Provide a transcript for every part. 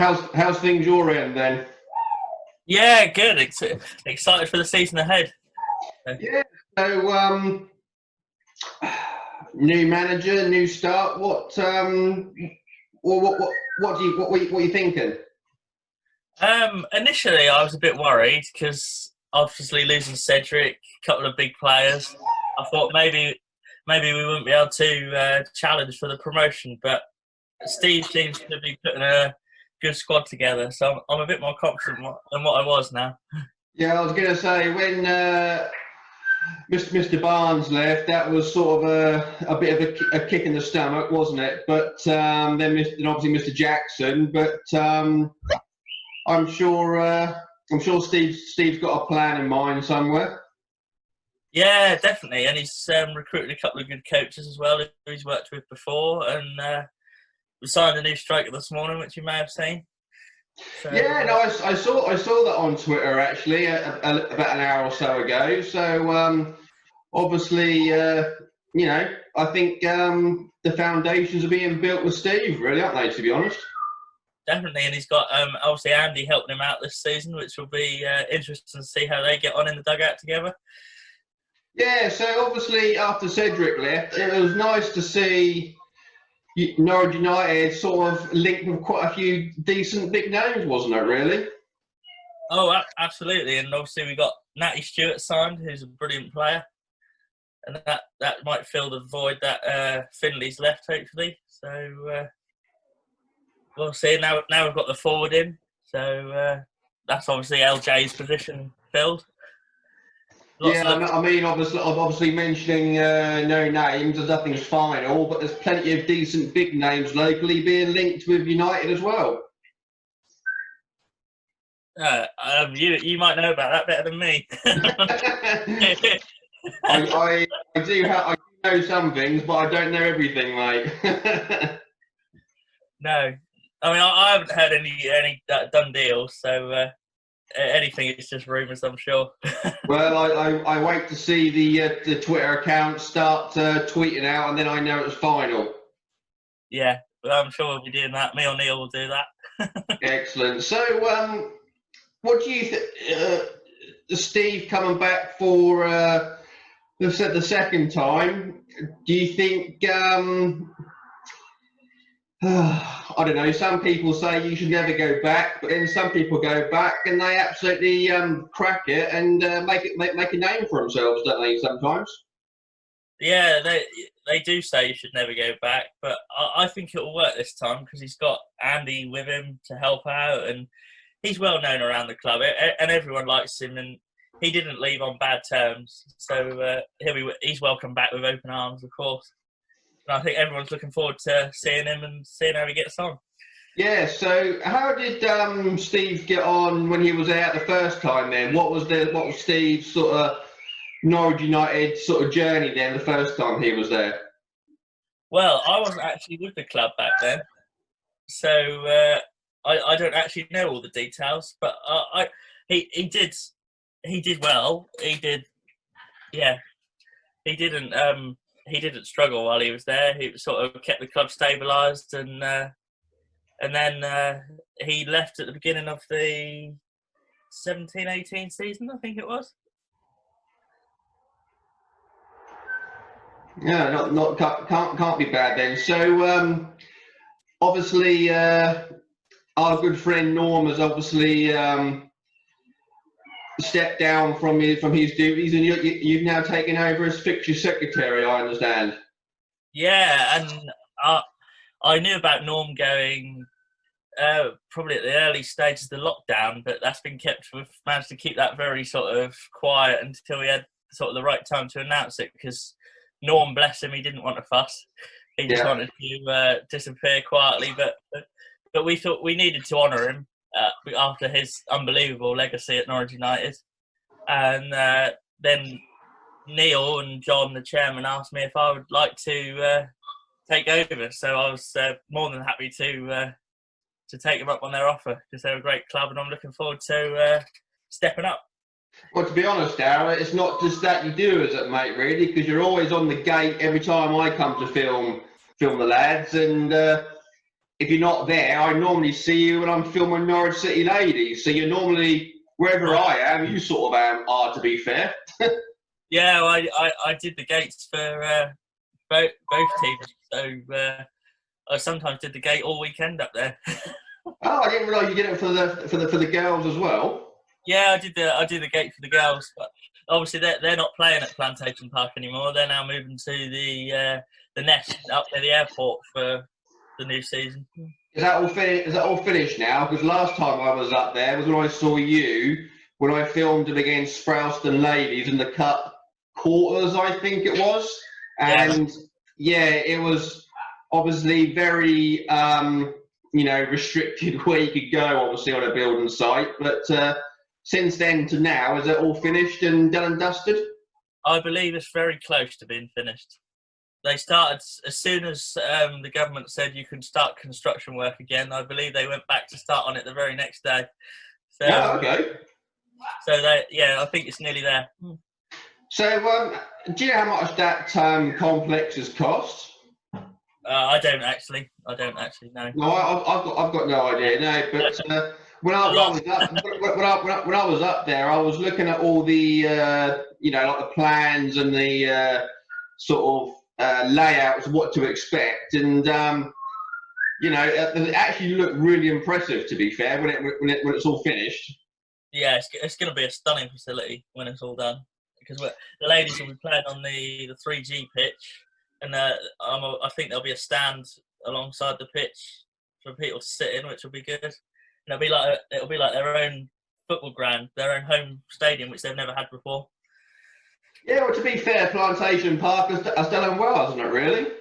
how's things your end then? Yeah, good. Excited for the season ahead. Yeah. So new manager, new start. What are you thinking? Initially, I was a bit worried because obviously losing Cedric, a couple of big players. I thought maybe we wouldn't be able to challenge for the promotion, but Steve seems to be putting a good squad together, so I'm a bit more confident than what I was now. Yeah, I was going to say when Mr. Barnes left, that was sort of a bit of a kick in the stomach, wasn't it? But then obviously Mr. Jackson. But I'm sure Steve's got a plan in mind somewhere. Yeah, definitely, and he's recruited a couple of good coaches as well who he's worked with before, and we signed a new striker this morning, which you may have seen. So, yeah, no, I saw that on Twitter actually about an hour or so ago. So obviously, I think the foundations are being built with Steve, really, aren't they? To be honest. Definitely, and he's got obviously Andy helping him out this season, which will be interesting to see how they get on in the dugout together. Yeah, so obviously after Cedric left, it was nice to see Norwich United sort of linked with quite a few decent big names, wasn't it, really? Oh, absolutely, and obviously we got Natty Stewart signed, who's a brilliant player, and that might fill the void that Finley's left, hopefully. So we'll see. Now we've got the forward in, so that's obviously LJ's position filled. I mean, obviously mentioning no names, as nothing's final, but there's plenty of decent big names locally being linked with United as well. You might know about that better than me. I do know some things, but I don't know everything, mate. No, I mean I haven't heard any done deals, so anything is just rumours, I'm sure. Well, I wait to see the Twitter account start tweeting out, and then I know it's final. Yeah, well, I'm sure we'll be doing that. Me or Neil will do that. Excellent. So, what do you think? Steve coming back for the second time. Do you think? I don't know. Some people say you should never go back, but then some people go back and they absolutely crack it and make a name for themselves, don't they? Sometimes. Yeah, they do say you should never go back, but I think it will work this time because he's got Andy with him to help out, and he's well known around the club, and everyone likes him, and he didn't leave on bad terms, so he's welcome back with open arms, of course. And I think everyone's looking forward to seeing him and seeing how he gets on. Yeah, so how did Steve get on when he was out the first time then? What was Steve's sort of Norwich United sort of journey then the first time he was there? Well, I wasn't actually with the club back then, so I don't actually know all the details, but he did well. He did, yeah. He didn't struggle while he was there. He sort of kept the club stabilised, and then he left at the beginning of the 17-18 season, I think it was. Yeah, can't be bad then. So obviously our good friend Norm has obviously stepped down from his duties, and you've now taken over as Fixture secretary, I understand. Yeah, and I knew about Norm going probably at the early stages of the lockdown, but that's been kept. We've managed to keep that very sort of quiet until we had sort of the right time to announce it, because Norm, bless him, he didn't want a fuss. He just wanted to disappear quietly, but we thought we needed to honour him after his unbelievable legacy at Norwich United. And then Neil and John, the chairman, asked me if I would like to take over. So I was more than happy to take them up on their offer, because they're a great club, and I'm looking forward to stepping up. Well, to be honest, Darrell, it's not just that you do, is it, mate, really? Because you're always on the gate every time I come to film the lads, and if you're not there, I normally see you when I'm filming Norwich City Ladies. So you're normally, wherever I am, you sort of are, to be fair. Yeah, I did the gates for both teams, so I sometimes did the gate all weekend up there. Oh, I didn't realise you did it for the girls as well. Yeah, I did the gate for the girls, but obviously they're not playing at Plantation Park anymore. They're now moving to the Nest up near the airport for the new season. Is that all finished now? Because last time I was up there was when I saw you when I filmed them against Sproulston Ladies in the Cup quarters, I think it was. And yeah, it was obviously very restricted where you could go, obviously on a building site. But since then to now, is it all finished and done and dusted? I believe it's very close to being finished. They started as soon as the government said you could start construction work again. I believe they went back to start on it the very next day. So, okay. So I think it's nearly there. So, do you know how much that complex has cost? I don't actually know. No, I've got no idea. No, but when I was up there, I was looking at all the like the plans and the sort of layouts of what to expect, and it actually looked really impressive, to be fair, when it's all finished. Yeah, it's going to be a stunning facility when it's all done, because the ladies will be playing on the 3G pitch, and I think there'll be a stand alongside the pitch for people to sit in, which will be good. And it'll be like their own football ground, their own home stadium, which they've never had before. Yeah, well, to be fair, Plantation Park has done well, hasn't it, really?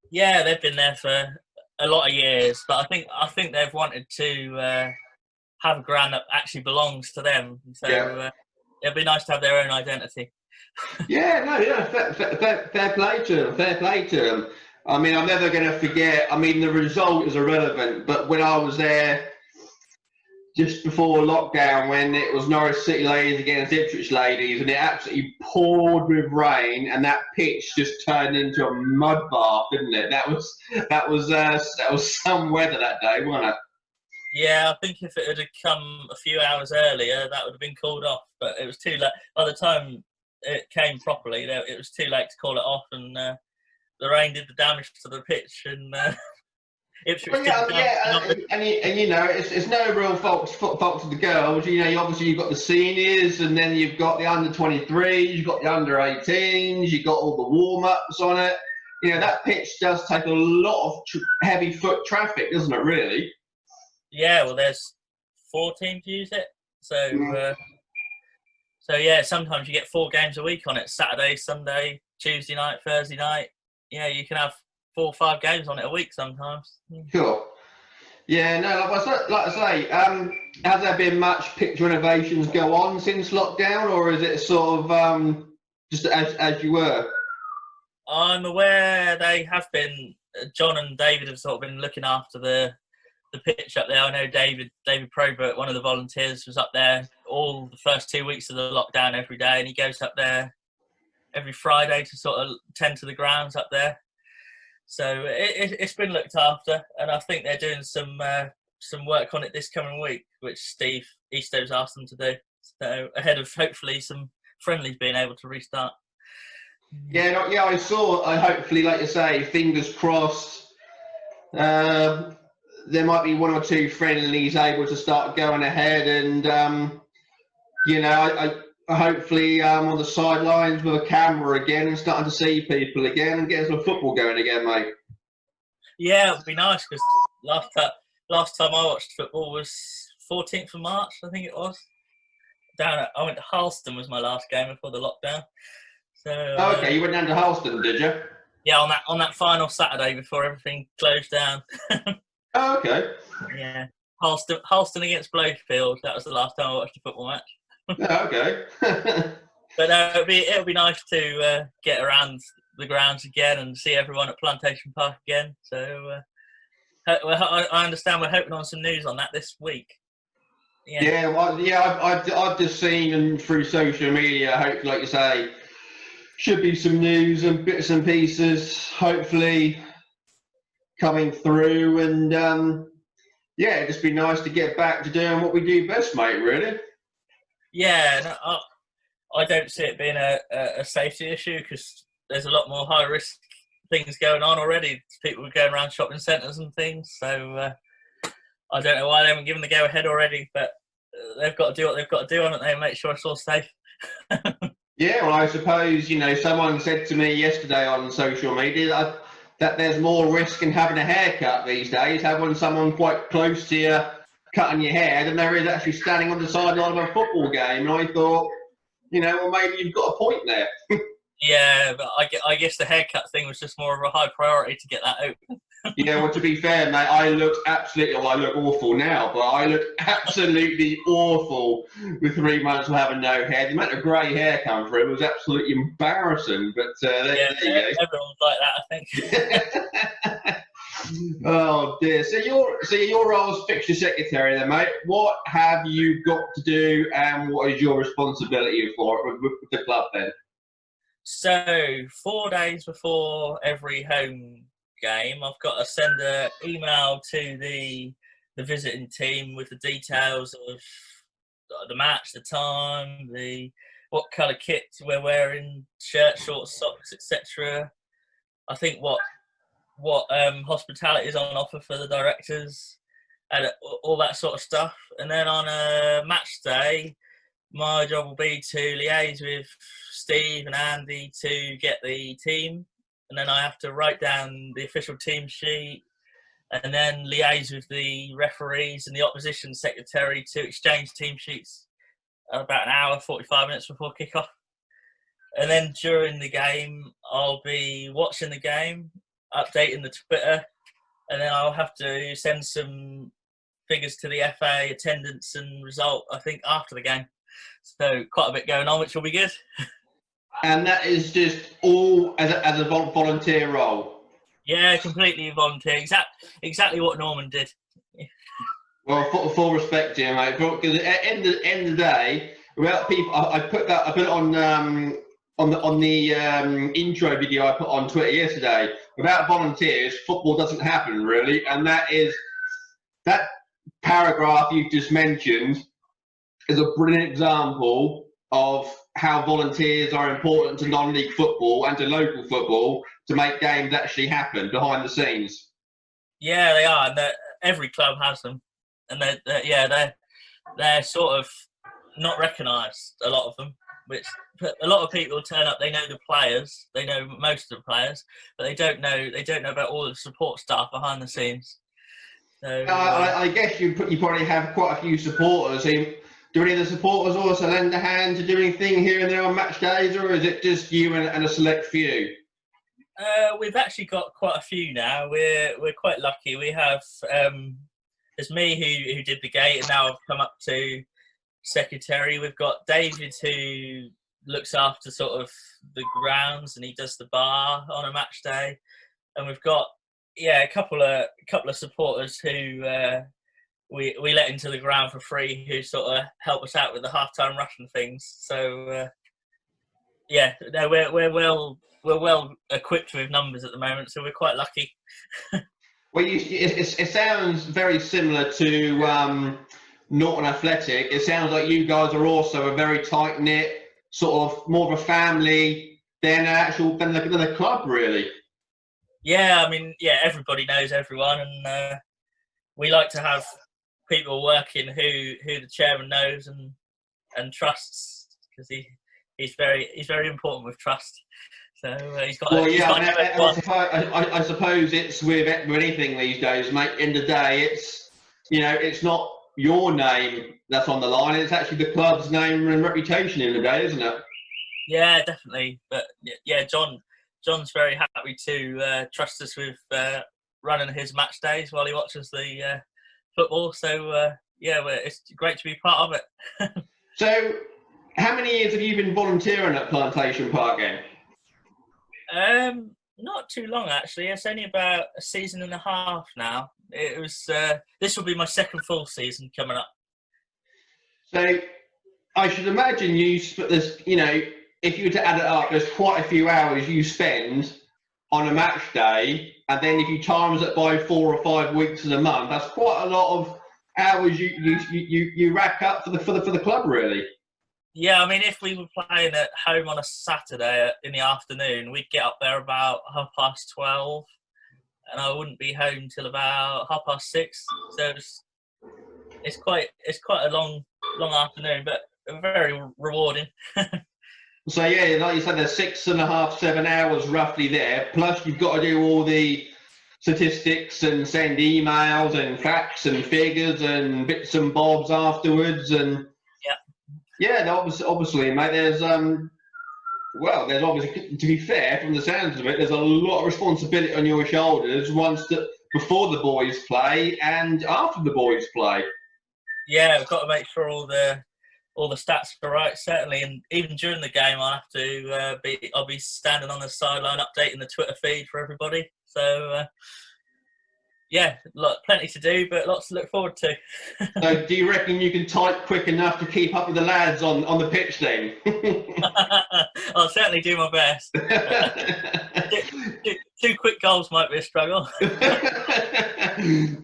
Yeah, they've been there for a lot of years, but I think they've wanted to have a ground that actually belongs to them. So it'd be nice to have their own identity. Fair play to them. Fair play to them. I mean, I'm never going to forget. I mean, the result is irrelevant, but when I was there just before lockdown, when it was Norwich City Ladies against Ipswich Ladies, and it absolutely poured with rain, and that pitch just turned into a mud bath, didn't it? That was some weather that day, wasn't it? Yeah, I think if it had come a few hours earlier, that would have been called off. But it was too late. By the time it came properly, it was too late to call it off, and the rain did the damage to the pitch, and Ipswich. It's no real fault to the girls. You've got the seniors, and then you've got the under 23s, you've got the under 18s, you've got all the warm ups on it. That pitch does take a lot of heavy foot traffic, doesn't it? Really. Yeah, well, there's 4 teams use it, so sometimes you get 4 games a week on it: Saturday, Sunday, Tuesday night, Thursday night. Yeah, you can have 4 or 5 games on it a week sometimes. Sure. Yeah, no, like I say, has there been much pitch renovations go on since lockdown, or is it sort of just as you were? I'm aware they have been. John and David have sort of been looking after the pitch up there. I know David Probert, one of the volunteers, was up there all the first 2 weeks of the lockdown every day, and he goes up there every Friday to sort of tend to the grounds up there. So it's been looked after, and I think they're doing some work on it this coming week, which Steve Eastow's asked them to do. So ahead of hopefully some friendlies being able to restart. Yeah, I saw. Hopefully, like you say, fingers crossed. There might be 1 or 2 friendlies able to start going ahead, and I hopefully on the sidelines with a camera again and starting to see people again and getting some football going again, mate. Yeah, it'd be nice, because last time I watched football was 14th of March, I think it was. I went to Harleston was my last game before the lockdown. So okay, you went down to Harleston, did you? Yeah, on that final Saturday before everything closed down. Oh, okay. Yeah, Harleston against Blowfield. That was the last time I watched a football match. Oh, okay. But it'll be nice to get around the grounds again and see everyone at Plantation Park again. So I understand we're hoping on some news on that this week. Yeah. I've just seen through social media. Hopefully, like you say, should be some news and bits and pieces. Hopefully, coming through, and yeah, it'd just be nice to get back to doing what we do best, mate. Really. Yeah, no, I don't see it being a safety issue because there's a lot more high risk things going on already. People going around shopping centres and things. So I don't know why they haven't given the go ahead already, but they've got to do what they've got to do, haven't they? Make sure it's all safe. Yeah, well, I suppose, someone said to me yesterday on social media that there's more risk in having a haircut these days, having someone quite close to you cutting your hair than there is actually standing on the sideline of a football game. And I thought, well, maybe you've got a point there. Yeah, but I guess the haircut thing was just more of a high priority to get that out. Yeah, well, to be fair, mate, I look awful now, but I look absolutely awful with 3 months of having no hair. The amount of grey hair come through was absolutely embarrassing, but there you go. Everyone's like that, I think. Oh dear. So your role as fixture secretary then, mate. What have you got to do, and what is your responsibility for it with the club then? So 4 days before every home game, I've got to send an email to the visiting team with the details of the match, the time, what colour kit we're wearing, shirt, shorts, socks, etc. I think what hospitality is on offer for the directors, and all that sort of stuff. And then on a match day, my job will be to liaise with Steve and Andy to get the team, and then I have to write down the official team sheet, and then liaise with the referees and the opposition secretary to exchange team sheets about an hour, 45 minutes before kick-off. And then during the game, I'll be watching the game, updating the Twitter, and then I'll have to send some figures to the FA, attendance and result, I think, after the game. So quite a bit going on, which will be good. And that is just all as a volunteer role? Yeah, completely volunteer. Exactly what Norman did. Well, full respect to you, mate. Because at the end of the day, without people, I put it on the intro video I put on Twitter yesterday. Without volunteers, football doesn't happen really, and that paragraph you just mentioned is a brilliant example of how volunteers are important to non-league football and to local football to make games actually happen behind the scenes. Yeah, they are, and every club has them, and they're sort of not recognised, a lot of them. Which a lot of people turn up. They know the players, they know most of the players, but they don't know about all the support staff behind the scenes. So I guess you probably have quite a few supporters. Do any of the supporters also lend a hand to do anything here and there on match days, or is it just you and a select few? We've actually got quite a few now. We're quite lucky. We have there's me who did the gate, and now I've come up to secretary. We've got David who looks after sort of the grounds, and he does the bar on a match day. And we've got a couple of supporters who we let into the ground for free, who sort of help us out with the half-time rush and things. So we're well equipped with numbers at the moment, so we're quite lucky. Well, it sounds very similar to Norton Athletic. It sounds like you guys are also a very tight knit, sort of more of a family than the club, really. Yeah, I mean, everybody knows everyone, and we like to have people working who the chairman knows and trusts, because he's very important with trust. So he's got. Well, I suppose it's with anything these days, mate. In the day, it's not your name that's on the line. It's actually the club's name and reputation in the day, isn't it? Yeah, definitely. But John's very happy to trust us with running his match days while he watches the football. So it's great to be part of it. So, how many years have you been volunteering at Plantation Park then? Not too long actually. It's only about a season and a half now. It was. This will be my second full season coming up. So, I should imagine you spent this. If you were to add it up, there's quite a few hours you spend on a match day, and then if you times it by 4 or 5 weeks in a month, that's quite a lot of hours you rack up for the club, really. Yeah, I mean, if we were playing at home on a Saturday in the afternoon, we'd get up there about 12:30, and I wouldn't be home till about 6:30. So it's quite a long afternoon, but very rewarding. So yeah, like you said, there's 6.5, 7 hours roughly there. Plus you've got to do all the statistics and send emails and facts and figures and bits and bobs afterwards. And yeah, obviously, mate. There's there's obviously, to be fair, from the sounds of it, there's a lot of responsibility on your shoulders before the boys play and after the boys play. Yeah, we've got to make sure all the stats are right, certainly, and even during the game, I'll be standing on the sideline updating the Twitter feed for everybody. So yeah, plenty to do, but lots to look forward to. So, do you reckon you can type quick enough to keep up with the lads on the pitch then? I'll certainly do my best. Two quick goals might be a struggle.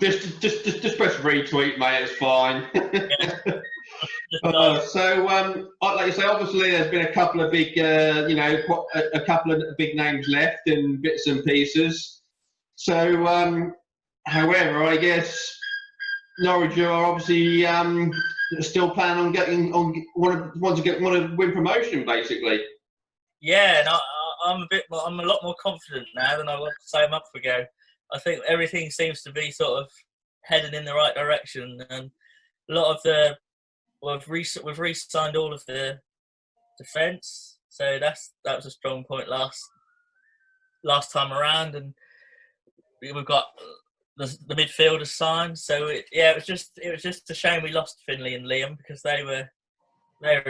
just press retweet, mate. It's fine. Like you say, obviously there's been a couple of big, a couple of big names left and bits and pieces. So, however, I guess Norwich are obviously still planning on want to win promotion, basically. Yeah, and I'm a lot more confident now than I was, say, a month ago. I think everything seems to be sort of heading in the right direction, and a lot of we've re-signed all of the defence, so that was a strong point last time around, and we've got the midfielders signed. So it was just a shame we lost Finley and Liam, because they were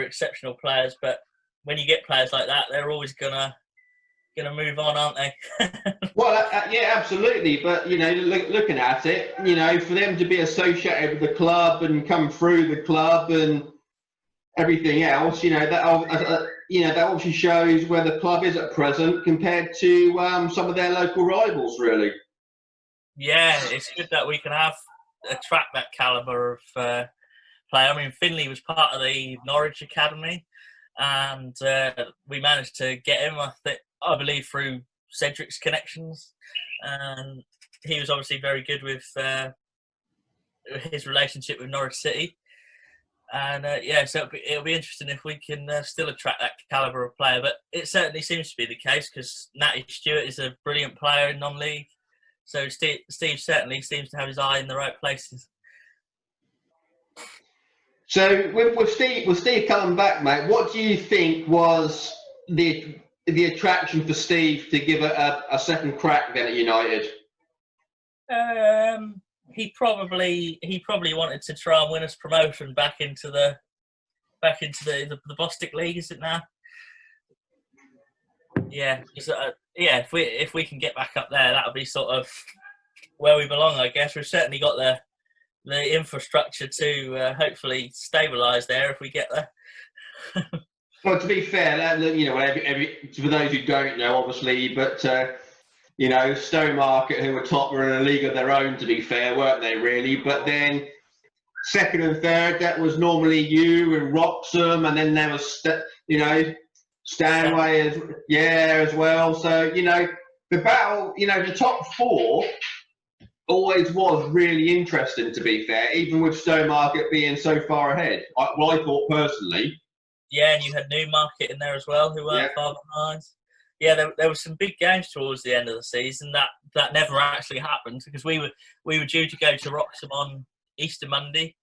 exceptional players. But when you get players like that, they're always gonna move on, aren't they? Well, yeah, absolutely. But looking at it, for them to be associated with the club and come through the club and everything else, that obviously shows where the club is at present compared to some of their local rivals, really. Yeah, it's good that we can attract that calibre of player. I mean, Finley was part of the Norwich Academy, and we managed to get him, I believe, through Cedric's connections, and he was obviously very good with his relationship with Norwich City. And so it'll be interesting if we can still attract that calibre of player. But it certainly seems to be the case, because Natty Stewart is a brilliant player in non-league. So Steve certainly seems to have his eye in the right places. So with Steve coming back, mate, what do you think was the attraction for Steve to give a second crack then at United? He probably wanted to try and win us promotion back into the Bostic League, is it now? Yeah, if we can get back up there, that'll be sort of where we belong, I guess. We've certainly got the infrastructure to hopefully stabilise there if we get there. Well, to be fair, for those who don't know, obviously, but Stowmarket, who were top, were in a league of their own, to be fair, weren't they, really? But then second and third, that was normally you and Wroxham, and then there was, Stanway as well. So, the battle, the top four always was really interesting, to be fair, even with Stowmarket being so far ahead. I thought personally. Yeah, and you had Newmarket in there as well, who weren't far behind. Yeah, there were some big games towards the end of the season that never actually happened, because we were due to go to Wroxham on Easter Monday.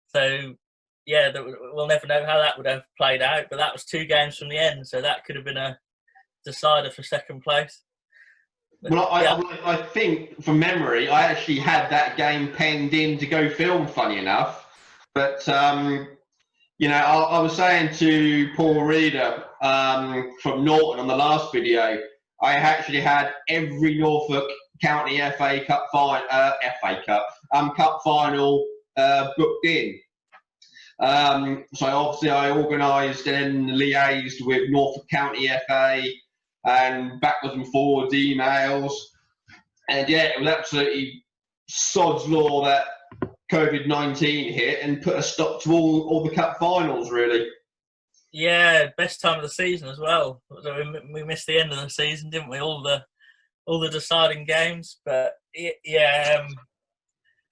So, yeah, we'll never know how that would have played out, but that was 2 games from the end, so that could have been a decider for second place. But, well, I think, from memory, I actually had that game penned in to go film, funny enough. But, I was saying to Paul Reeder from Norton on the last video, I actually had every Norfolk County Cup final booked in. So obviously I organised and liaised with Norfolk County FA and backwards and forwards emails. And yeah, it was absolutely sod's law that COVID-19 hit and put a stop to all the cup finals, really. Yeah, best time of the season as well. We missed the end of the season, didn't we? All the deciding games, but yeah,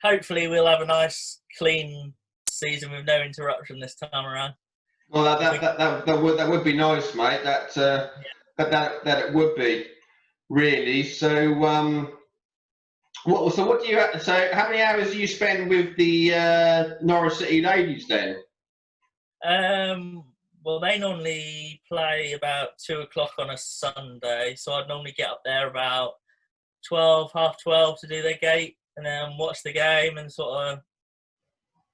hopefully we'll have a nice, clean season with no interruption this time around. Well, that would be nice, mate. That it would be really. So, what do you? So, how many hours do you spend with the Norwich City ladies then? Well, they normally play about 2:00 on a Sunday, so I'd normally get up there about 12, half 12 to do their gate, and then watch the game and sort of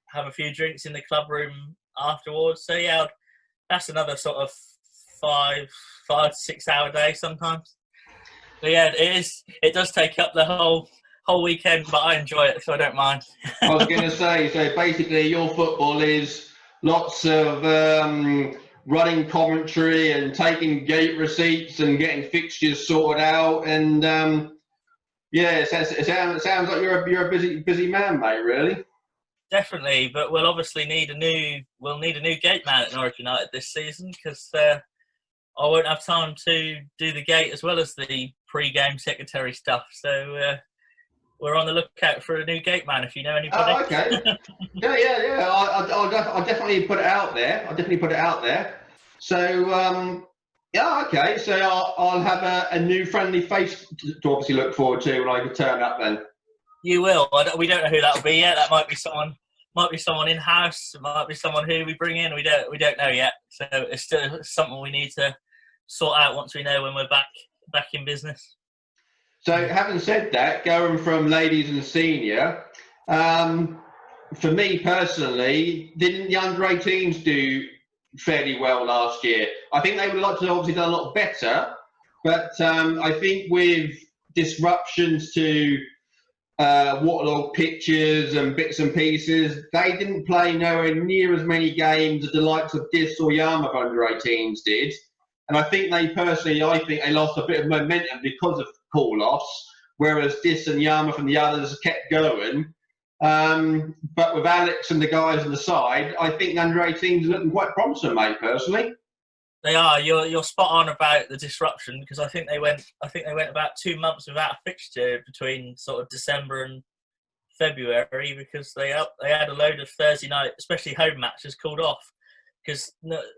have a few drinks in the club room afterwards. So yeah, that's another sort of 5 to 6 hour day sometimes. But yeah, it does take up the whole weekend, but I enjoy it, so I don't mind. I was going to say, so basically your football is lots of running commentary and taking gate receipts and getting fixtures sorted out, and yeah, it sounds like you're a busy man, mate. Really. Definitely, but we'll obviously need a new gate man at Norwich United this season, because I won't have time to do the gate as well as the pre-game secretary stuff. So we're on the lookout for a new gate man if you know anybody. Oh, okay. yeah. I'll definitely put it out there. So yeah, okay. So I'll have a new friendly face to obviously look forward to when I turn up then. You will. We don't know who that'll be yet. That might be someone in house. It might be someone who we bring in. We don't know yet. So it's still something we need to sort out once we know when we're back in business. So having said that, going from ladies and senior, for me personally, didn't the under-18s do fairly well last year? I think they would like to obviously done a lot better, but I think with disruptions to waterlogged pitches and bits and pieces, they didn't play nowhere near as many games as the likes of Dis or Yarmouth under-18s did. And I think they lost a bit of momentum because of call-offs, whereas Dis and Yarmouth and the others kept going. But with Alex and the guys on the side, I think the under-18s are looking quite promising, mate, personally. They are. You're spot on about the disruption, because I think they went about 2 months without a fixture between sort of December and February, because they had a load of Thursday night, especially home matches, called off. Because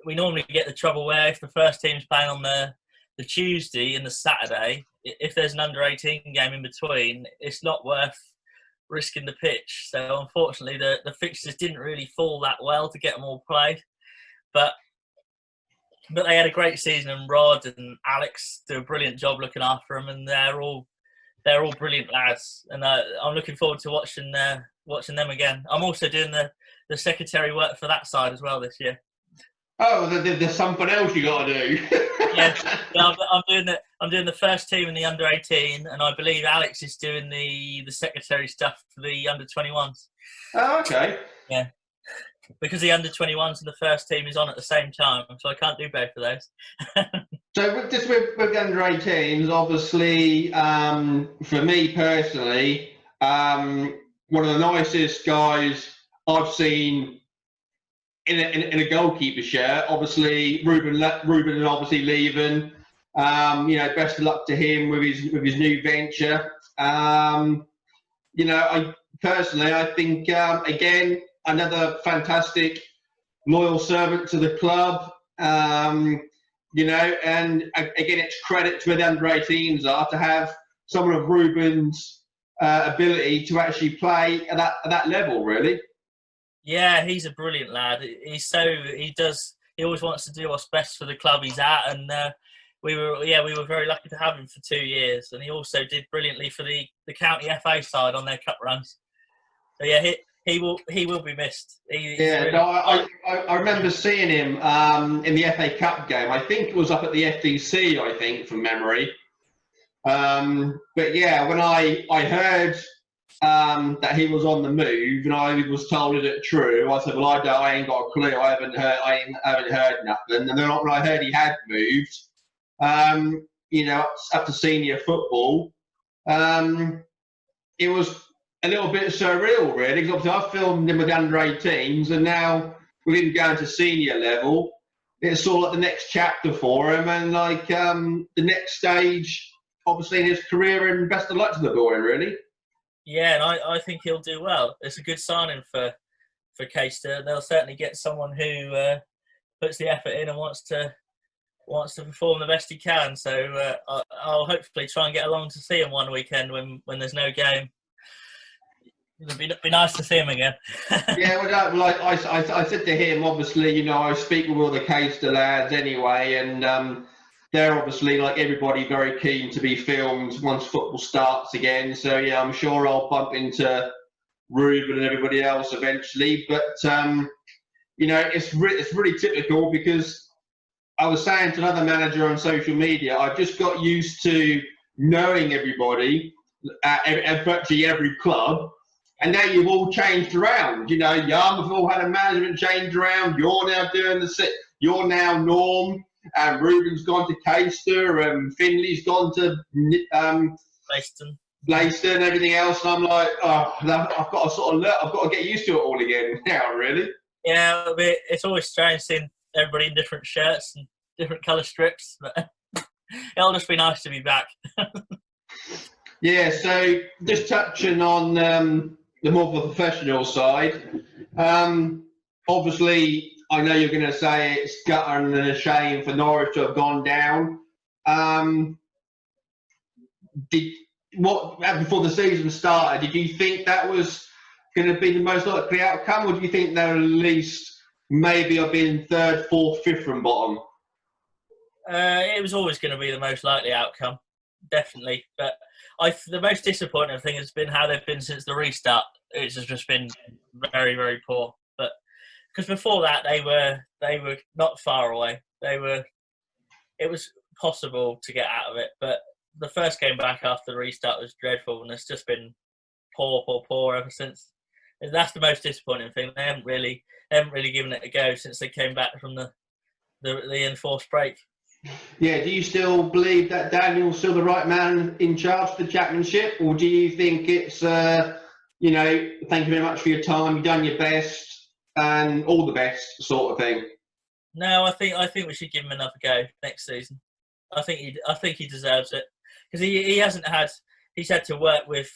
we normally get the trouble where if the first team's playing on the Tuesday and the Saturday, if there's an under-18 game in between, it's not worth risking the pitch. So unfortunately, the fixtures didn't really fall that well to get them all played. But they had a great season, and Rod and Alex do a brilliant job looking after them, and they're all brilliant lads. And I'm looking forward to watching them again. I'm also doing the secretary work for that side as well this year. Oh, there's something else you got to do. Yeah, I'm doing the first team in the under-18, and I believe Alex is doing the secretary stuff for the under-21s. Oh, okay. Yeah, because the under-21s and the first team is on at the same time, so I can't do both of those. So with the under-18s, obviously, for me personally, one of the nicest guys I've seen in a goalkeeper shirt, obviously Ruben and obviously leaving. Best of luck to him with his new venture. I think again, another fantastic loyal servant to the club. And again, it's credit to where the under-18s are to have someone of Ruben's ability to actually play at that level, really. Yeah, he's a brilliant lad. He always wants to do what's best for the club he's at, and we were very lucky to have him for 2 years, and he also did brilliantly for the county FA side on their cup runs. So yeah, he will be missed. I remember seeing him in the FA Cup game. I think it was up at the FDC, I think, from memory. But yeah, when I heard that he was on the move, and I was told, "Is it true?" I said, "Well, I ain't got a clue. I haven't heard nothing." And then when I heard he had moved, up to senior football, it was a little bit surreal, really. Because obviously I filmed him with the under-18s, and now with him going to senior level, it's sort of like the next chapter for him, and like the next stage, obviously, in his career. And best of luck to the boy, really. Yeah, and I think he'll do well. It's a good signing for Caister. They'll certainly get someone who puts the effort in and wants to perform the best he can. So I'll hopefully try and get along to see him one weekend when there's no game. It'd be nice to see him again. Yeah, well, like I said to him, obviously, I speak with all the Caister lads anyway, and they're obviously, like everybody, very keen to be filmed once football starts again. So yeah, I'm sure I'll bump into Ruben and everybody else eventually. But it's really typical, because I was saying to another manager on social media, I've just got used to knowing everybody at virtually every club. And now you've all changed around. Yarmouth all had a management change around. You're now doing you're now Norm, and Ruben's gone to Caister, and Finley's gone to Leicester, and everything else. And I'm like, I've got to get used to it all again now, really. Yeah, it's always strange seeing everybody in different shirts and different colour strips, but it'll just be nice to be back. Yeah, so just touching on the more professional side, obviously, I know you're going to say it's guttering and a shame for Norwich to have gone down. Before the season started, did you think that was going to be the most likely outcome, or do you think they'll at least maybe have been third, fourth, fifth from bottom? It was always going to be the most likely outcome, definitely. But the most disappointing thing has been how they've been since the restart. It's just been very, very poor. But because before that they were not far away. It was possible to get out of it. But the first game back after the restart was dreadful, and it's just been poor ever since. And that's the most disappointing thing. They haven't really given it a go since they came back from the enforced break. Yeah, do you still believe that Daniel's still the right man in charge of the championship, or do you think it's, thank you very much for your time, you've done your best, and all the best sort of thing? No, I think we should give him another go next season. I think he deserves it, because he's had to work with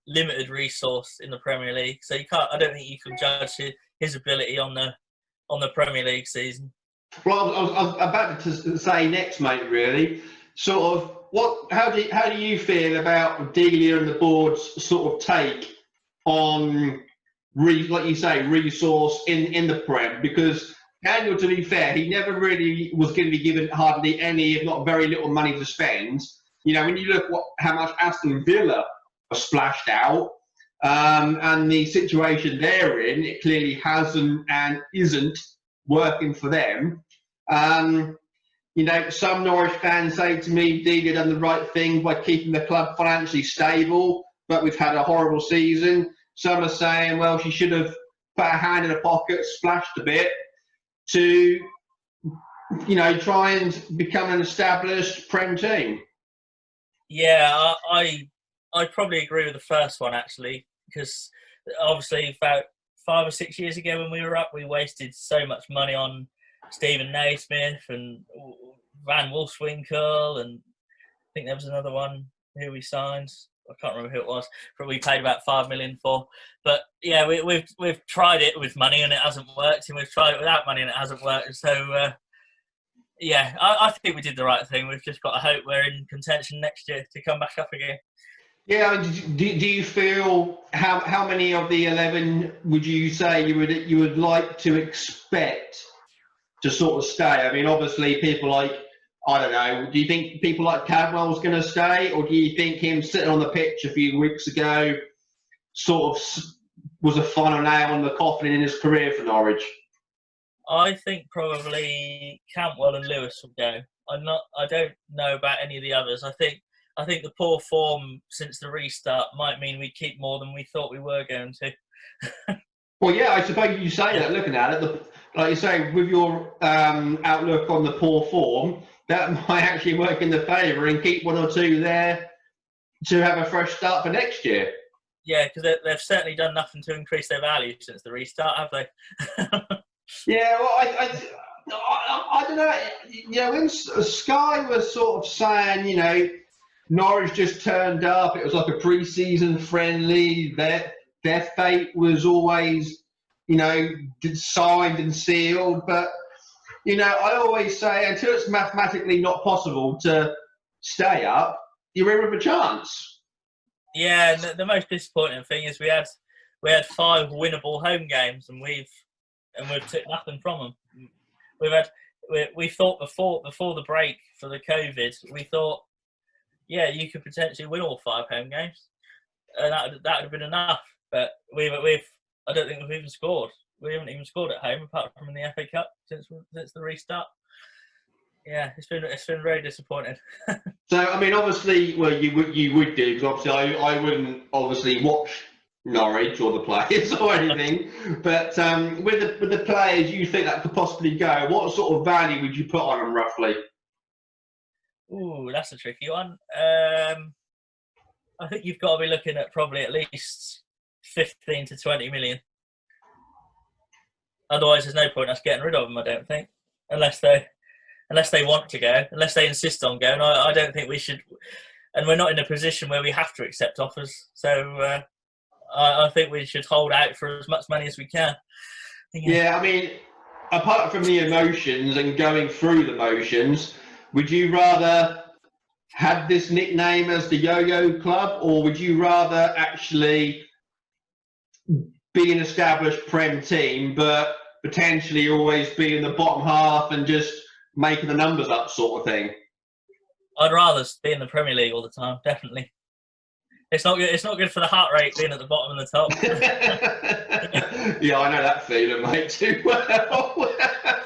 limited resource in the Premier League, so I don't think you can judge his ability on the Premier League season. Well, I was about to say next, mate, really. Sort of, how do you feel about Delia and the board's sort of take on, like you say, resource in the Prem? Because Daniel, to be fair, he never really was going to be given hardly any, if not very little, money to spend. When you look how much Aston Villa have splashed out, and the situation they're in, it clearly hasn't and isn't working for them. Some Norwich fans say to me, Delia done the right thing by keeping the club financially stable, but we've had a horrible season. Some are saying, well, she should have put her hand in her pocket, splashed a bit to, try and become an established Prem team. Yeah, I probably agree with the first one, actually, because obviously about 5 or 6 years ago when we were up, we wasted so much money on Stephen Naismith and Van Wolfswinkel, and I think there was another one who we signed. I can't remember who it was, but we paid about 5 million for. But yeah, we've tried it with money and it hasn't worked, and we've tried it without money and it hasn't worked. So yeah, I think we did the right thing. We've just got to hope we're in contention next year to come back up again. Yeah, do you feel how many of the 11 would you say you would like to expect to sort of stay? I mean, obviously people like, I don't know, do you think people like Cadwell's going to stay, or do you think him sitting on the pitch a few weeks ago sort of was a final nail in the coffin in his career for Norwich? I think probably Cantwell and Lewis will go. I don't know about any of the others. I think the poor form since the restart might mean we keep more than we thought we were going to. Well, yeah, I suppose you say that looking at it. Like you say, with your outlook on the poor form, that might actually work in the favour and keep one or two there to have a fresh start for next year. Yeah, because they've certainly done nothing to increase their value since the restart, have they? Yeah, well, I don't know. You know, when Sky was sort of saying, you know, Norwich just turned up, it was like a pre-season friendly, their fate was always, you know, signed and sealed. But, you know, I always say until it's mathematically not possible to stay up, you're in with a chance. Yeah, and the most disappointing thing is we had 5 winnable home games, and we've took nothing from them. We thought before the break for the COVID, we thought, yeah, you could potentially win all 5 home games, and that would have been enough. But I don't think we've even scored. We haven't even scored at home apart from in the FA Cup since the restart. Yeah, it's been very disappointing. So, I mean, obviously, well, you would do, because obviously I wouldn't obviously watch Norwich or the players or anything, but with the players you think that could possibly go, what sort of value would you put on them roughly? Ooh, that's a tricky one. I think you've got to be looking at probably at least 15 to 20 million. Otherwise, there's no point us getting rid of them, I don't think, unless they want to go, unless they insist on going. I don't think we should, and we're not in a position where we have to accept offers. So I think we should hold out for as much money as we can. Yeah, I mean, apart from the emotions and going through the motions, would you rather have this nickname as the Yo-Yo Club, or would you rather actually be an established Prem team, but potentially always be in the bottom half and just making the numbers up sort of thing? I'd rather be in the Premier League all the time, definitely. It's not good. It's not good for the heart rate being at the bottom and the top. Yeah, I know that feeling, mate, too well.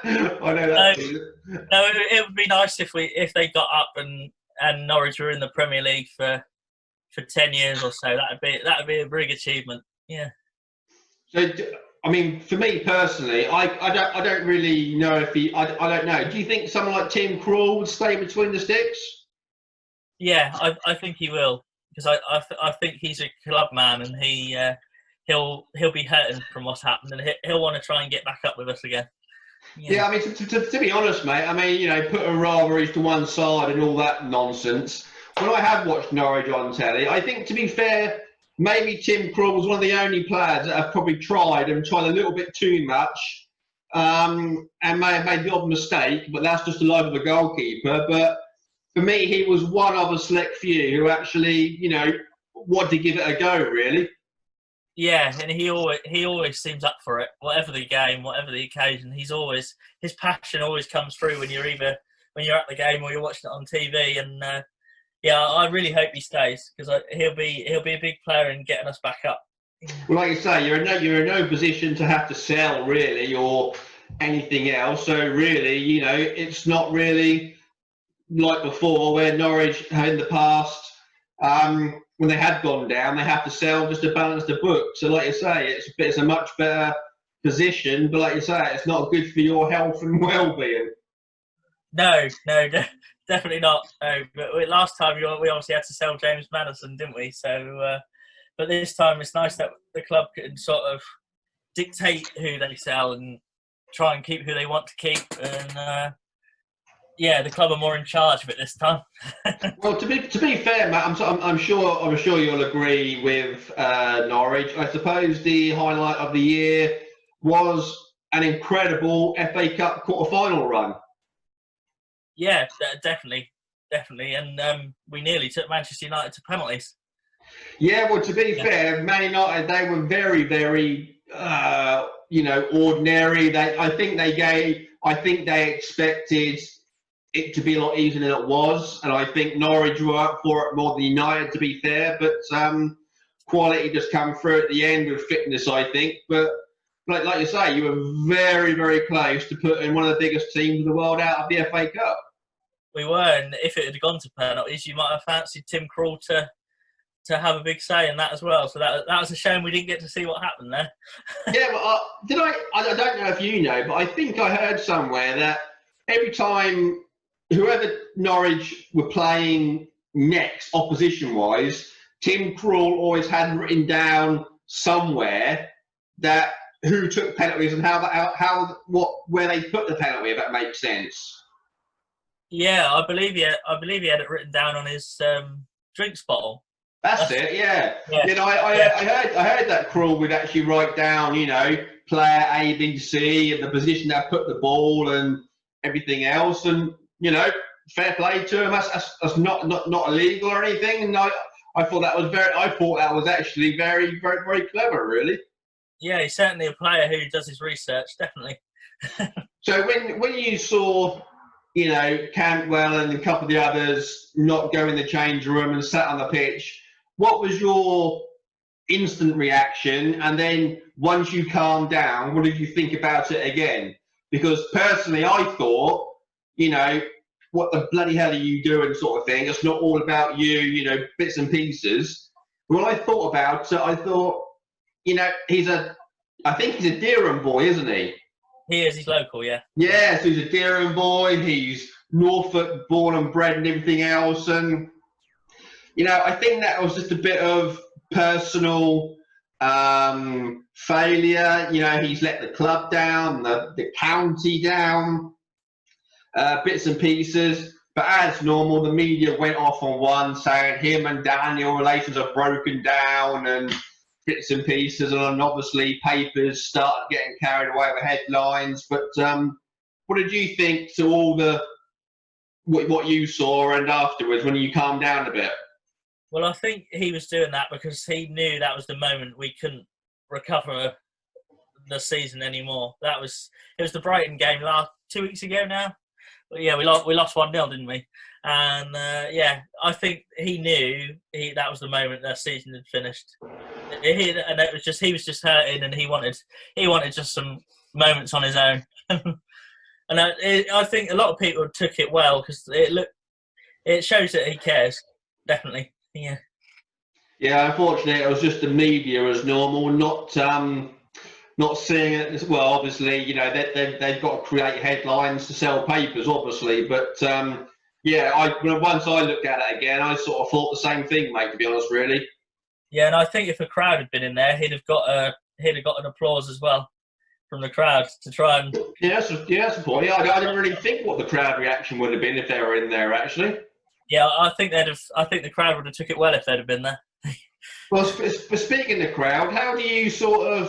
I know that feeling. No, it would be nice if they got up and Norwich were in the Premier League for 10 years or so. That'd be a big achievement. Yeah. So, I mean, for me personally, I don't really know if I don't know. Do you think someone like Tim Krul would stay between the sticks? Yeah, I think he will, because I think he's a club man, and he'll be hurting from what's happened, and he'll want to try and get back up with us again. Yeah, I mean, to be honest, mate, I mean, you know, put a rivalries to one side and all that nonsense. When I have watched Norwich on telly, I think, to be fair, maybe Tim Krul was one of the only players that have probably tried a little bit too much, and may have made the odd mistake, but that's just the life of a goalkeeper. But for me, he was one of a select few who actually, you know, wanted to give it a go, really. Yeah, and he always seems up for it, whatever the game, whatever the occasion. His passion always comes through when you're at the game or you're watching it on TV. And yeah, I really hope he stays, because he'll be a big player in getting us back up. Well, like you say, you're in no position to have to sell really or anything else. So really, you know, it's not really like before where Norwich in the past. When they had gone down, they have to sell just to balance the book. So, like you say, it's a much better position. But like you say, it's not good for your health and well-being. No, definitely not. No, but last time we obviously had to sell James Maddison, didn't we? So, but this time it's nice that the club can sort of dictate who they sell and try and keep who they want to keep. And yeah, the club are more in charge of it this time. Well, to be fair, Matt, I'm sure you'll agree with Norwich. I suppose the highlight of the year was an incredible FA Cup quarter-final run. Yeah, definitely, and we nearly took Manchester United to penalties. Yeah, well, to be fair, Man United, they were very, very, ordinary. I think they expected it to be a lot easier than it was, and I think Norwich were up for it more than United, to be fair. But quality just come through at the end with fitness, I think. But like you say, you were very, very close to putting one of the biggest teams in the world out of the FA Cup. We were, and if it had gone to penalties, you might have fancied Tim Krul to have a big say in that as well. So that was a shame we didn't get to see what happened there. Yeah, but I don't know if you know, but I think I heard somewhere that every time whoever Norwich were playing next, opposition-wise, Tim Krul always had written down somewhere that who took penalties and where they put the penalty, if that makes sense. Yeah, I believe he had it written down on his drinks bottle. That's it, yeah. Yeah. I heard that Krul would actually write down, player A, B, C, and the position they put the ball and everything else, and fair play to him. That's not illegal or anything. And I thought that was actually very, very, very clever, really. Yeah, he's certainly a player who does his research, definitely. So when you saw, Cantwell and a couple of the others not go in the change room and sat on the pitch, what was your instant reaction? And then once you calmed down, what did you think about it again? Because personally, I thought, what the bloody hell are you doing, sort of thing. It's not all about you, bits and pieces. When I thought about it, I thought, I think he's a Dereham boy, isn't he? He is. He's local, yeah. Yeah, so he's a Dereham boy. He's Norfolk born and bred and everything else. And, I think that was just a bit of personal failure. He's let the club down, the county down, bits and pieces. But as normal, the media went off on one, saying him and Daniel relations are broken down and bits and pieces. And obviously, papers started getting carried away with headlines. But what did you think to all what you saw and afterwards when you calmed down a bit? Well, I think he was doing that because he knew that was the moment we couldn't recover the season anymore. It was the Brighton game 2 weeks ago now. But yeah, we lost 1-0, didn't we? And I think he knew that was the moment their season had finished. And it was he was just hurting, and he wanted just some moments on his own. And I think a lot of people took it well because it shows that he cares, definitely. Yeah. Yeah, unfortunately, it was just the media as normal, not seeing it as well. Obviously, they've got to create headlines to sell papers, obviously. But once I looked at it again, I sort of thought the same thing, mate. To be honest, really. Yeah, and I think if a crowd had been in there, he'd have got an applause as well from the crowd to try and. Yeah, that's a point. I didn't really think what the crowd reaction would have been if they were in there, actually. Yeah, I think the crowd would have took it well if they'd have been there. Well, speaking of the crowd, how do you feel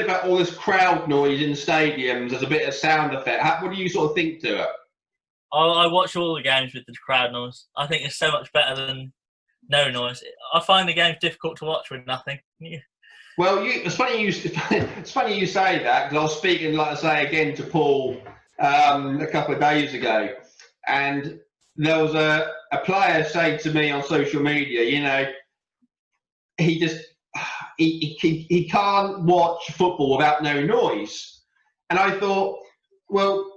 about all this crowd noise in stadiums as a bit of sound effect? What do you sort of think to it? I watch all the games with the crowd noise. I think it's so much better than no noise. I find the games difficult to watch with nothing. Yeah. Well, it's funny you say that, because I was speaking, like I say, again to Paul a couple of days ago, and there was a player saying to me on social media, he can't watch football without no noise. And I thought, well,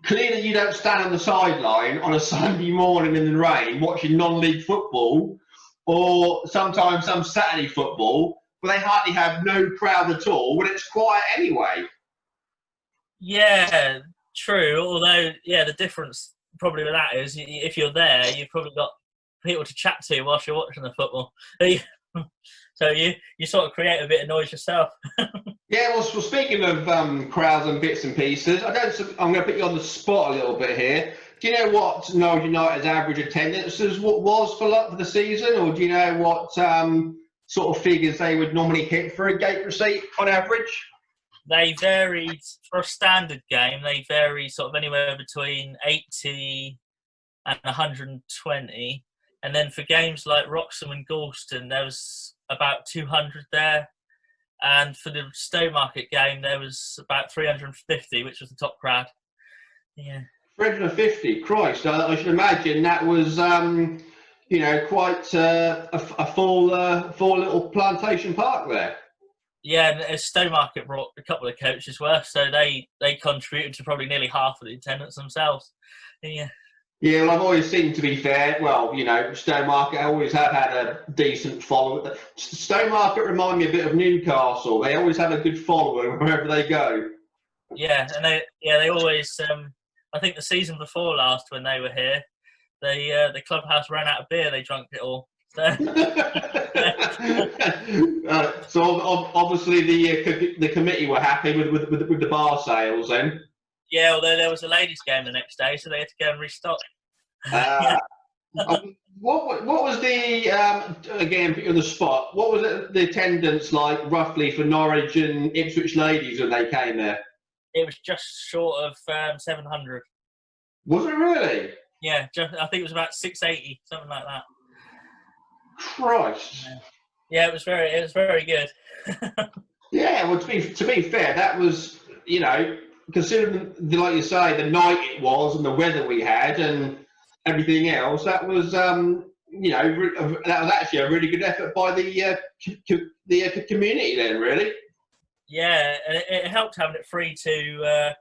clearly you don't stand on the sideline on a Sunday morning in the rain watching non-league football, or sometimes some Saturday football, but they hardly have no crowd at all when it's quiet anyway. Yeah, true. Although, the difference probably with that is if you're there, you've probably got people to chat to whilst you're watching the football. So you sort of create a bit of noise yourself. Yeah, well, speaking of crowds and bits and pieces, I'm going to put you on the spot a little bit here. Do you know what Norwich United's average attendance was for the season, or do you know what sort of figures they would normally hit for a gate receipt on average? They varied for a standard game. They vary sort of anywhere between 80 and 120, and then for games like Wroxham and Galston, there was about 200 there. And for the Stowmarket game, there was about 350, which was the top crowd. Yeah. 350, Christ! I should imagine that was, quite a full little Plantation Park there. Yeah, and Stowmarket brought a couple of coaches worth, so they contributed to probably nearly half of the attendance themselves. Yeah. Yeah, well, I've always seen, to be fair, Stowmarket always have had a decent following. Stowmarket remind me a bit of Newcastle. They always have a good following wherever they go. Yeah, and they always I think the season before last, when they were here, the clubhouse ran out of beer. They drank it all. So, Obviously the committee were happy with the bar sales then. yeah, although there was a ladies' game the next day, so they had to go and restock. What was the again put you on the spot? What was the attendance like roughly for Norwich and Ipswich ladies when they came there? It was just short of 700. Was it really? Yeah, I think it was about 680, something like that. Christ. Yeah, it was very good. Yeah, well, to be fair, that was, considering like you say the night it was and the weather we had and everything else, that was that was actually a really good effort by the community then, really. Yeah, and it helped having it free to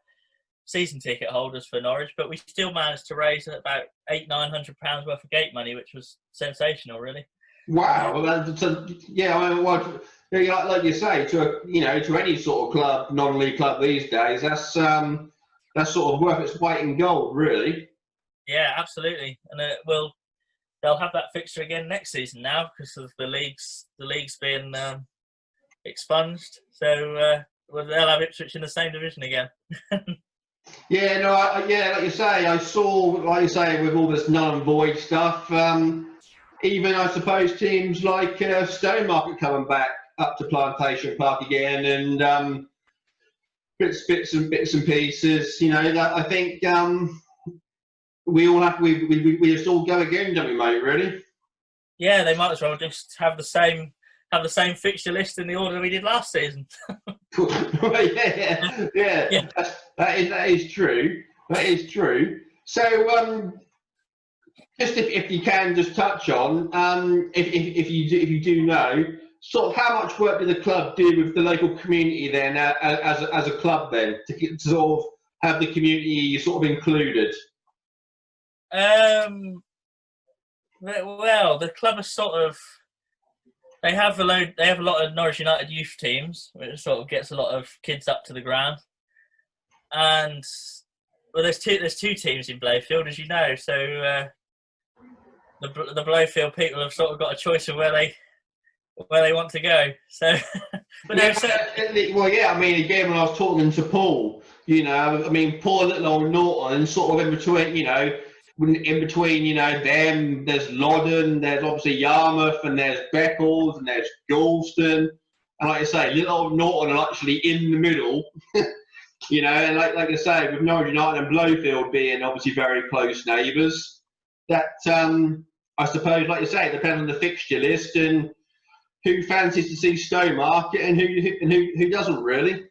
season ticket holders for Norwich, but we still managed to raise about £800-900 worth of gate money, which was sensational, really. Wow, like you say, to any sort of club, non-league club these days, that's sort of worth its weight in gold, really. Yeah, absolutely, and they'll have that fixture again next season now because of the league's being expunged. So they'll have Ipswich in the same division again. Yeah, no, like you say, I saw, like you say, with all this null and void stuff. Even I suppose teams like Stowmarket coming back up to Plantation Park again, and bits and pieces. I think we all have we just all go again, don't we, mate? Really? Yeah, they might as well just have the same fixture list in the order we did last season. yeah. That is true. That is true. So, just if you can just touch on, if you do know, sort of how much work did the club do with the local community then, as a club then, to sort of have the community sort of included? Well, the club is sort of. They have a lot of Norwich United youth teams, which sort of gets a lot of kids up to the ground. And there's two teams in Blowfield, as you know. So the Blowfield people have sort of got a choice of where they want to go. So, I mean, again, when I was talking to Paul, poor little old Norton, sort of in between, them, there's Loddon, there's obviously Yarmouth, and there's Beccles, and there's Galston, and like I say, little old Norton are actually in the middle, and like I say, with Norwich United and Blowfield being obviously very close neighbours, that I suppose, like you say, it depends on the fixture list and who fancies to see Stowmarket and who doesn't really.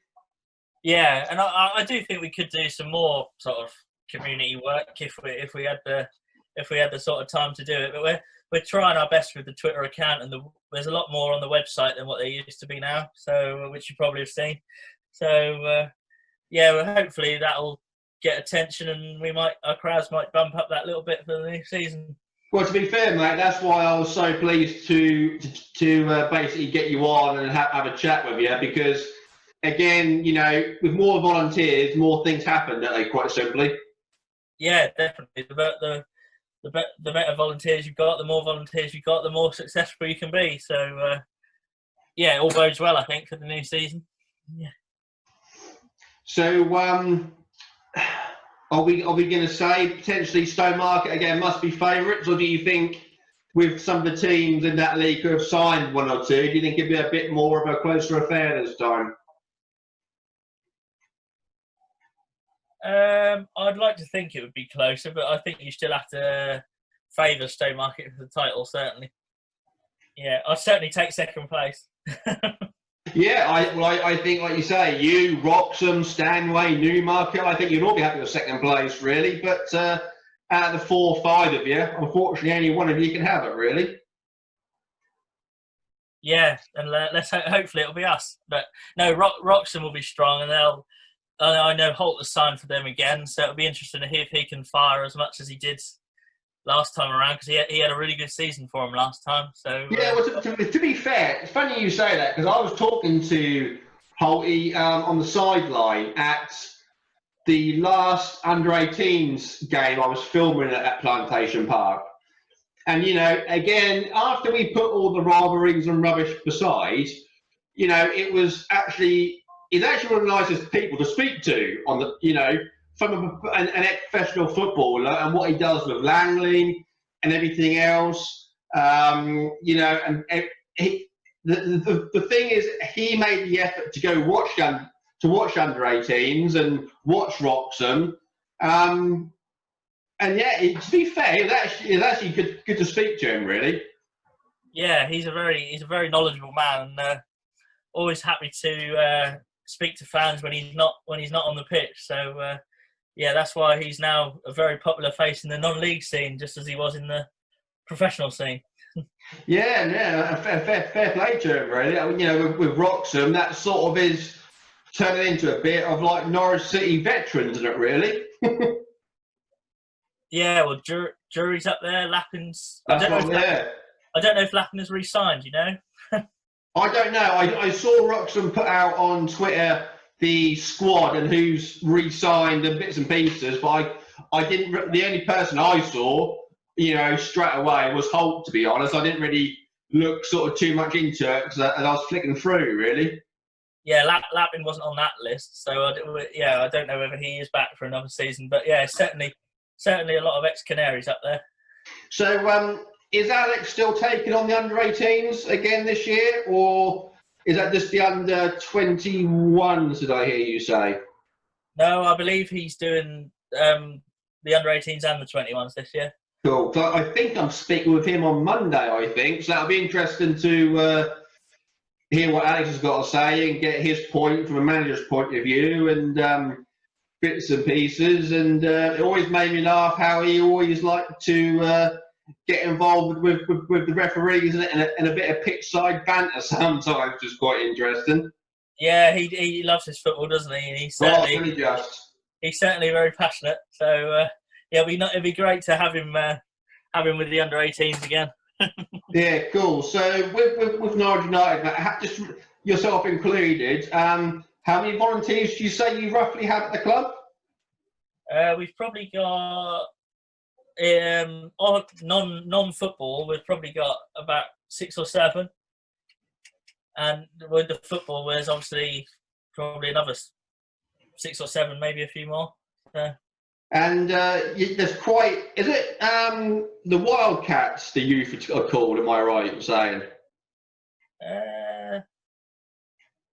Yeah, and I do think we could do some more sort of community work if we had the sort of time to do it, but we're trying our best with the Twitter account, and there's a lot more on the website than what there used to be now, so which you probably have seen. So hopefully that'll get attention, and our crowds might bump up that little bit for the new season. Well, to be fair, mate, that's why I was so pleased to basically get you on and have a chat with you, because again, with more volunteers, more things happen, don't they? Quite simply. Yeah, definitely. The better volunteers you've got, the more volunteers you've got, the more successful you can be. So, it all bodes well, I think, for the new season. Yeah. So, are we going to say potentially Stowmarket again must be favourites, or do you think with some of the teams in that league who have signed one or two, do you think it'd be a bit more of a closer affair this time? I'd like to think it would be closer, but I think you still have to favour Stowmarket for the title, certainly. Yeah, I'd certainly take second place. Yeah, I think, like you say, you, Wroxham, Stanway, Newmarket, I think you'd all be happy with second place, really. But out of the 4 or 5 of you, unfortunately, only one of you can have it, really. Yeah, and hopefully it'll be us. But no, Wroxham will be strong, and I know Holt has signed for them again, so it'll be interesting to hear if he can fire as much as he did last time around, because he had a really good season for him last time. So yeah, well, to be fair, it's funny you say that, because I was talking to Holty on the sideline at the last under-18s game I was filming at Plantation Park. And, again, after we put all the rivalries and rubbish beside, it's actually one of the nicest people to speak to on the, from an ex-professional footballer and what he does with Langley and everything else. And the thing is, he made the effort to go watch under-18s and watch Wroxham. And yeah, to be fair, it's actually good to speak to him, really. Yeah, he's a very knowledgeable man, and always happy to speak to fans when he's not on the pitch. So yeah, that's why he's now a very popular face in the non-league scene, just as he was in the professional scene. Yeah, fair play to him, really. With Wroxham, that sort of is turning into a bit of like Norwich City veterans, isn't it, really? Yeah, well, Jury's up there, Lappin's... I don't know if Lappin has re-signed, I don't know. I saw Wroxham put out on Twitter the squad and who's re-signed and bits and pieces, but I didn't... The only person I saw, straight away was Holt, to be honest. I didn't really look sort of too much into it because I was flicking through, really. Yeah, Lappin wasn't on that list, so I don't know whether he is back for another season. But yeah, certainly a lot of ex-Canaries up there. So is Alex still taking on the under-18s again this year, or is that just the under-21s, did I hear you say? No, I believe he's doing the under-18s and the 21s this year. Cool. So I think I'm speaking with him on Monday, I think. So that'll be interesting to hear what Alex has got to say and get his point from a manager's point of view and bits and pieces. And it always made me laugh how he always liked to get involved with the referees and a bit of pitch-side banter sometimes, which is quite interesting. Yeah, he loves his football, doesn't he? And he's certainly very passionate. So yeah, it'd be great to have him with the under-18s again. Yeah, cool. So with Norwich United, just yourself included, how many volunteers do you say you roughly have at the club? We've probably got non-football. We've probably got about 6 or 7, and with the football, there's obviously probably another 6 or 7, maybe a few more. And there's quite... Is it the Wildcats, the youth are called, am I right in saying?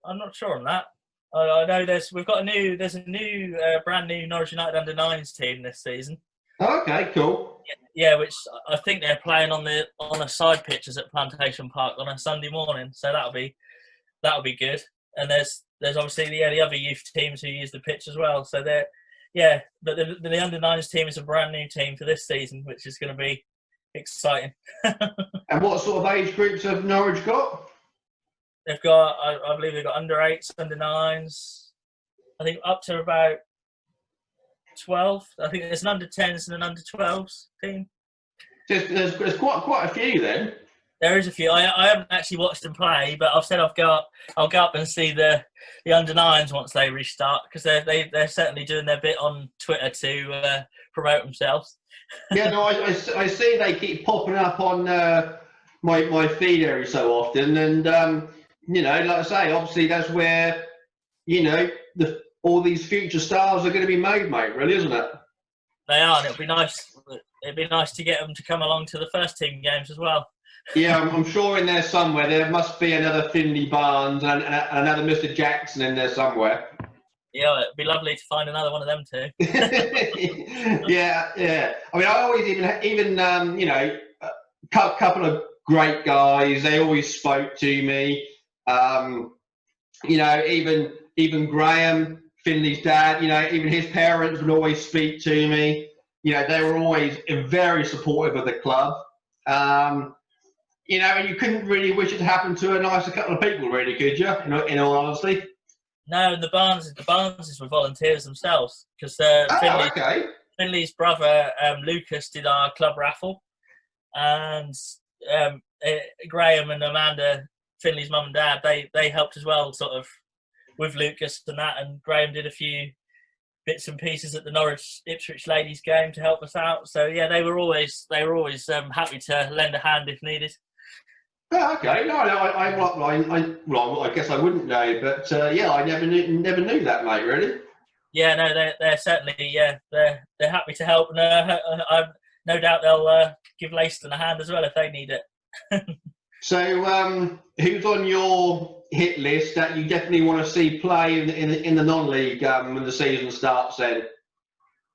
I'm not sure on that. I know there's a new brand new Norwich United under-9s team this season. Okay, cool. Yeah, which I think they're playing on the side pitches at Plantation Park on a Sunday morning, so that'll be good. And there's obviously the other youth teams who use the pitch as well. So but the under-9s team is a brand new team for this season, which is going to be exciting. And what sort of age groups have Norwich got? They've got, I believe they've got under-8s, under-9s. I think up to about 12. I think there's an under-10s and an under-12s team. There's quite a few then. There is a few. I haven't actually watched them play, but I've said I'll go up and see the under-9s once they restart, because they're certainly doing their bit on Twitter to promote themselves. Yeah, no, I see they keep popping up on my feed every so often, and like I say, obviously that's where all these future stars are going to be made, mate. Really, isn't it? They are, and it'd be nice. It'd be nice to get them to come along to the first team games as well. Yeah, I'm sure in there somewhere there must be another Finley Barnes and another Mr. Jackson in there somewhere. Yeah, it'd be lovely to find another one of them too. yeah. I mean, I always even a couple of great guys. They always spoke to me. Even Graham, Finley's dad. Even his parents would always speak to me. They were always very supportive of the club. And you couldn't really wish it to happen to a nicer couple of people, really, could you? In all honesty. No, the Barneses were volunteers themselves, because Finley's brother Lucas did our club raffle, and Graham and Amanda, Finley's mum and dad, they helped as well, sort of with Lucas and that, and Graham did a few bits and pieces at the Norwich Ipswich ladies game to help us out. So yeah, they were always happy to lend a hand if needed. Oh, okay. No, I guess I wouldn't know, but yeah, I never knew that, mate. Really. Yeah, no, they're certainly they're happy to help, and I've no doubt they'll give Leiston a hand as well if they need it. So, who's on your hit list that you definitely want to see play in the non-league when the season starts? Then,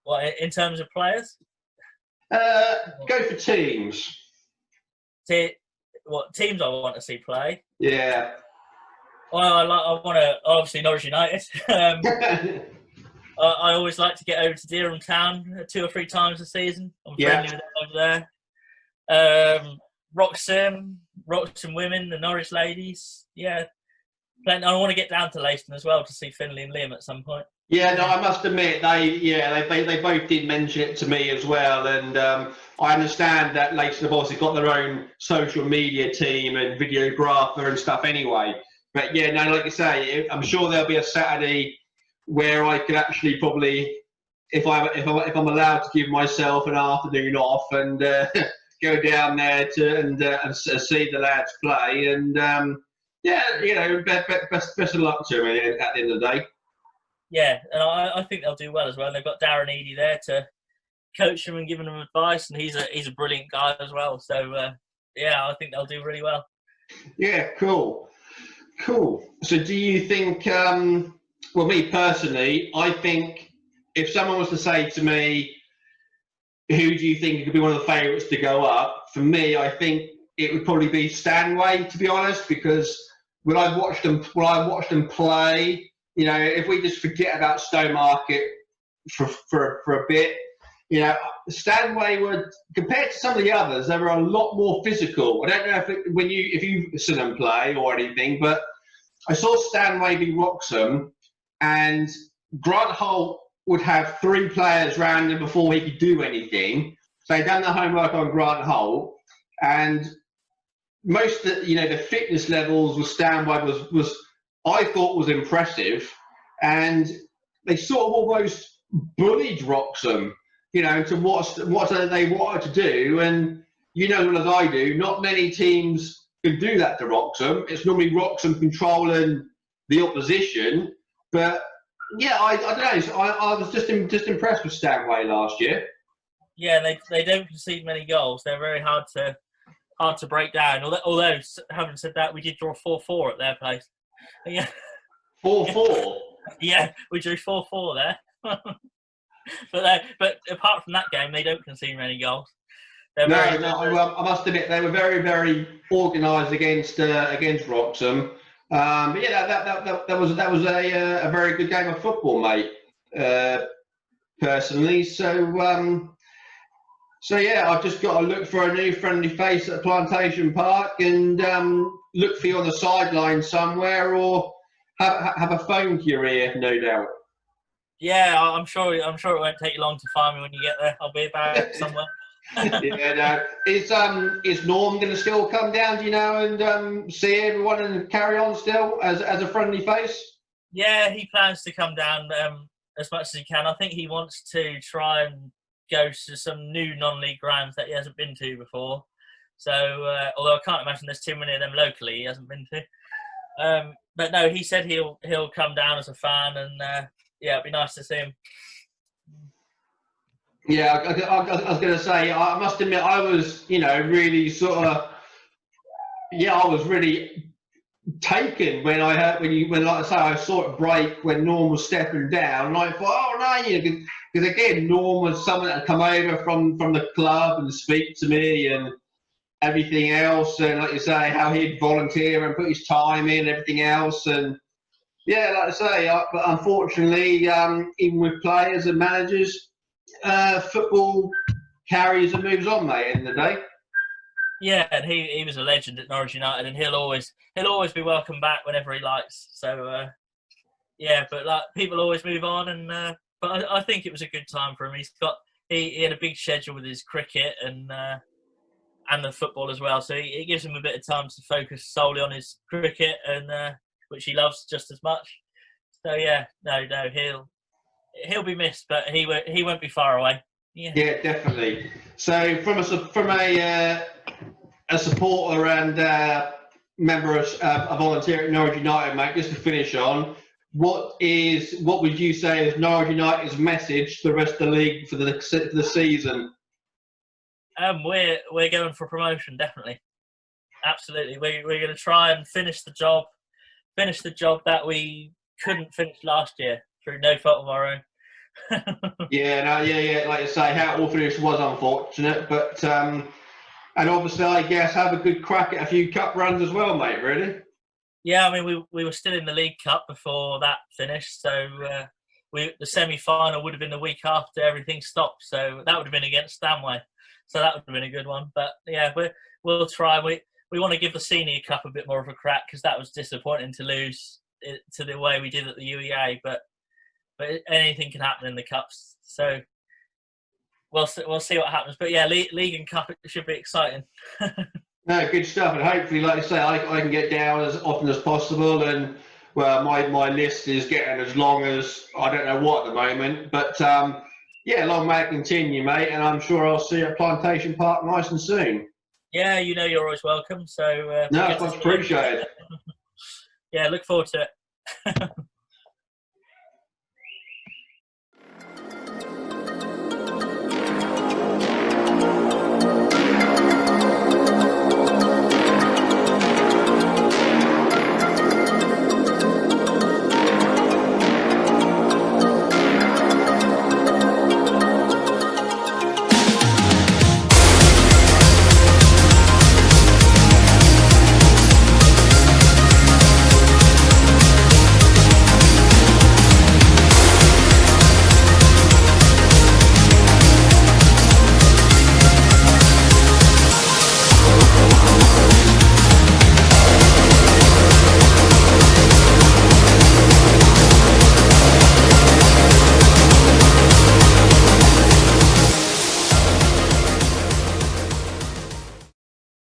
What in terms of players? Go for teams. What teams I want to see play? Yeah. Well, I want to obviously Norwich United. I always like to get over to Darrell town 2 or 3 times a season. I'm friendly with them over there. Wroxham women, the Norwich ladies. Yeah, I want to get down to Leiston as well to see Finley and Liam at some point. Yeah, no, I must admit they both did mention it to me as well, and I understand that Leiston have obviously got their own social media team and videographer and stuff anyway. But yeah, no, like you say, I'm sure there'll be a Saturday where I could actually probably, if I'm allowed to give myself an afternoon off and go down there and see the lads play, and yeah, you know, best of luck to them at the end of the day. Yeah, and I think they'll do well as well. They've got Darren Eady there to coach them and giving them advice, and he's a brilliant guy as well. So yeah, I think they'll do really well. Yeah, cool. So do you think? Well, me personally, I think if someone was to say to me, "Who do you think could be one of the favourites to go up?" For me, I think it would probably be Stanway, to be honest, because when I watched them play. You know, if we just forget about Stowmarket for a bit, you know, Stanway were, compared to some of the others, they were a lot more physical. I don't know if you've seen them play or anything, but I saw Stanway beat Wroxham, and Grant Holt would have 3 players round him before he could do anything. So they'd done the homework on Grant Holt, and most of the fitness levels with Stanway was I thought was impressive, and they sort of almost bullied Wroxham, you know, to what they wanted to do. And you know, as I do, not many teams can do that to Wroxham. It's normally Wroxham controlling the opposition. But yeah, I don't know. So I was just impressed with Stanway last year. Yeah, they don't concede many goals. They're very hard to break down. Although having said that, we did draw 4-4 at their place. Yeah. 4-4. Yeah, we drew 4-4 there. but apart from that game, they don't concede many goals. No, I must admit they were very, very organised against Wroxham. But yeah, that was a very good game of football, mate. Personally, so yeah, I've just got to look for a new friendly face at Plantation Park and look for you on the sideline somewhere, or have a phone to your ear, no doubt. Yeah, I'm sure it won't take you long to find me when you get there. I'll be about somewhere. Yeah, no. Is Norm going to still come down, do you know, and see everyone and carry on still as a friendly face? Yeah, he plans to come down as much as he can. I think he wants to try and go to some new non-league grounds that he hasn't been to before. So, although I can't imagine there's too many of them locally he hasn't been to. But no, he said he'll come down as a fan, and yeah, it'd be nice to see him. Yeah, I was going to say, I must admit, I was, really sort of, I was really taken when I heard when like I say, I saw it break when Norm was stepping down, and I thought, oh no, because again, Norm was someone that had come over from the club and speak to me and everything else, and like you say, how he'd volunteer and put his time in and everything else, and yeah, like I say, but unfortunately, even with players and managers, football carries and moves on, mate, in the day. Yeah, and he was a legend at Norwich United, and he'll always be welcome back whenever he likes. So yeah, but like people always move on, and but I think it was a good time for him. He had a big schedule with his cricket and the football as well, so it gives him a bit of time to focus solely on his cricket, and which he loves just as much. So yeah, no, he'll be missed, but he won't be far away. Yeah. Yeah, definitely. So from a supporter and member of a volunteer at Norwich United, mate, just to finish on, what would you say is Norwich United's message to the rest of the league for the season? We're going for promotion, definitely. Absolutely. We're going to try and finish the job that we couldn't finish last year through no fault of our own. Yeah. Like you say, how it all finished was unfortunate, but and obviously, I guess have a good crack at a few cup runs as well, mate. Really? Yeah, I mean, we were still in the League Cup before that finished, so the semi-final would have been the week after everything stopped, so that would have been against Stanway, so that would have been a good one. But yeah, we'll try. We want to give the Senior Cup a bit more of a crack because that was disappointing to lose it to the way we did at the UEA, but anything can happen in the cups, so we'll see what happens. But yeah, League and Cup, it should be exciting. No, good stuff, and hopefully, like you say, I can get down as often as possible. And well, my list is getting as long as I don't know what at the moment, but yeah, long may it continue, mate. And I'm sure I'll see you at Plantation Park nice and soon. Yeah, you're always welcome. So No, it's much appreciated. Yeah, look forward to it.